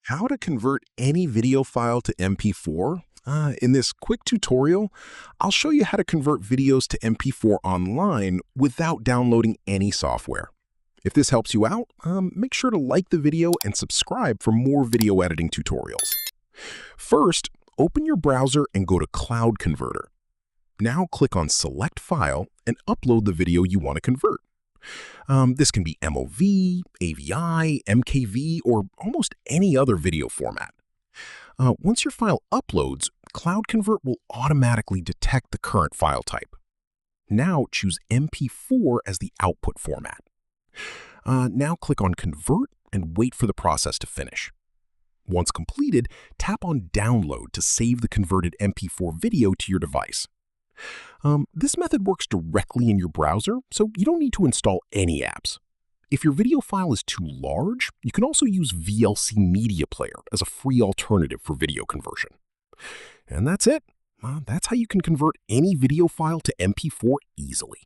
How to convert any video file to MP4? In this quick tutorial, I'll show you how to convert videos to MP4 online without downloading any software. If this helps you out, make sure to like the video and subscribe for more video editing tutorials. First, open your browser and go to Cloud Converter. Now click on Select File and upload the video you want to convert. This can be MOV, AVI, MKV, or almost any other video format. Once your file uploads, Cloud Convert will automatically detect the current file type. Now choose MP4 as the output format. Now click on Convert and wait for the process to finish. Once completed, tap on Download to save the converted MP4 video to your device. This method works directly in your browser, so you don't need to install any apps. If your video file is too large, you can also use VLC Media Player as a free alternative for video conversion. And that's it. That's how you can convert any video file to MP4 easily.